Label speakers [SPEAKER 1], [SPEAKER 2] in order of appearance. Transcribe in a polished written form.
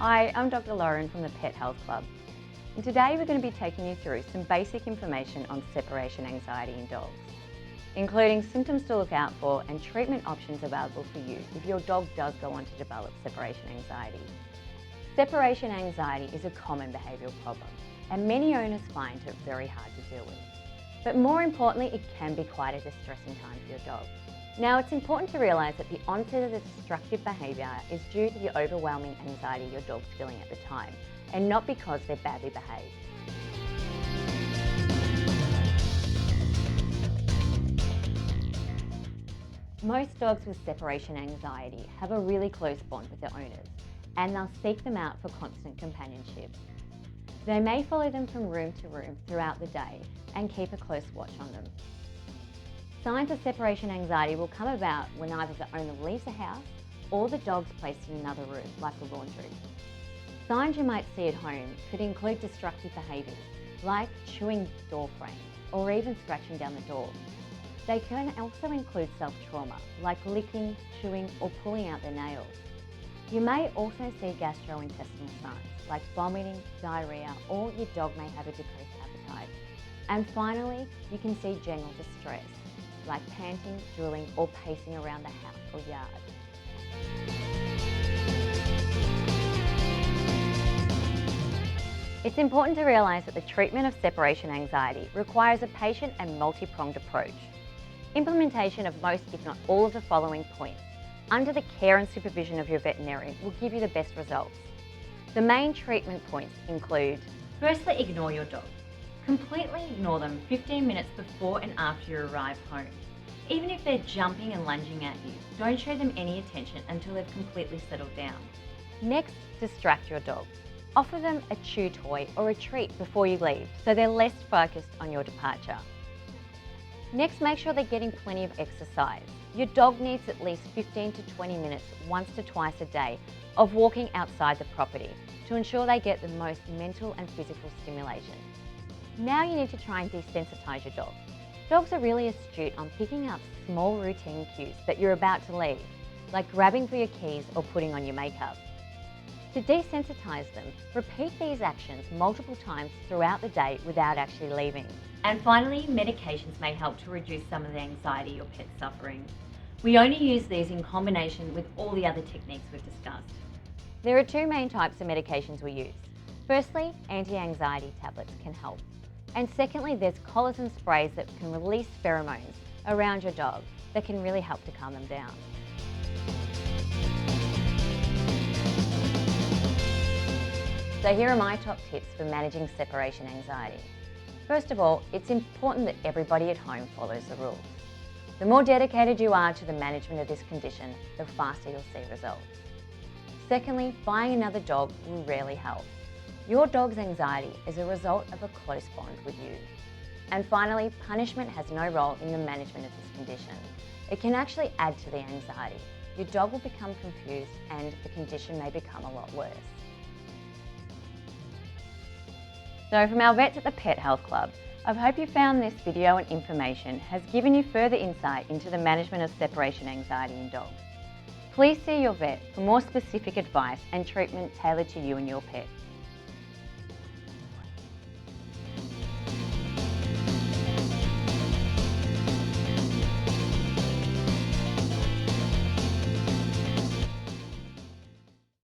[SPEAKER 1] Hi, I'm Dr. Lauren from the Pet Health Club. And today we're going to be taking you through some basic information on separation anxiety in dogs, including symptoms to look out for and treatment options available for you if your dog does go on to develop separation anxiety. Separation anxiety is a common behavioural problem and many owners find it very hard to deal with. But more importantly, it can be quite a distressing time for your dog. Now, it's important to realise that the onset of the destructive behaviour is due to the overwhelming anxiety your dog's feeling at the time, and not because they're badly behaved. Most dogs with separation anxiety have a really close bond with their owners, and they'll seek them out for constant companionship. They may follow them from room to room throughout the day and keep a close watch on them. Signs of separation anxiety will come about when either the owner leaves the house or the dog's placed in another room, like the laundry. Signs you might see at home could include destructive behaviours, like chewing door frames or even scratching down the door. They can also include self-trauma, like licking, chewing or pulling out their nails. You may also see gastrointestinal signs, like vomiting, diarrhoea, or your dog may have a decreased appetite. And finally, you can see general distress, like panting, drooling, or pacing around the house or yard. It's important to realise that the treatment of separation anxiety requires a patient and multi-pronged approach. Implementation of most, if not all, of the following points, under the care and supervision of your veterinarian, will give you the best results. The main treatment points include: firstly, ignore your dog. Completely ignore them 15 minutes before and after you arrive home. Even if they're jumping and lunging at you, don't show them any attention until they've completely settled down. Next, distract your dog. Offer them a chew toy or a treat before you leave, so they're less focused on your departure. Next, make sure they're getting plenty of exercise. Your dog needs at least 15 to 20 minutes once to twice a day of walking outside the property to ensure they get the most mental and physical stimulation. Now you need to try and desensitise your dog. Dogs are really astute on picking up small routine cues that you're about to leave, like grabbing for your keys or putting on your makeup. To desensitise them, repeat these actions multiple times throughout the day without actually leaving. And finally, medications may help to reduce some of the anxiety your pet's suffering. We only use these in combination with all the other techniques we've discussed. There are two main types of medications we use. Firstly, anti-anxiety tablets can help. And secondly, there's collars and sprays that can release pheromones around your dog that can really help to calm them down. So here are my top tips for managing separation anxiety. First of all, it's important that everybody at home follows the rules. The more dedicated you are to the management of this condition, the faster you'll see results. Secondly, buying another dog will rarely help. Your dog's anxiety is a result of a close bond with you. And finally, punishment has no role in the management of this condition. It can actually add to the anxiety. Your dog will become confused and the condition may become a lot worse. So from our vets at the Pet Health Club, I hope you found this video and information has given you further insight into the management of separation anxiety in dogs. Please see your vet for more specific advice and treatment tailored to you and your pet.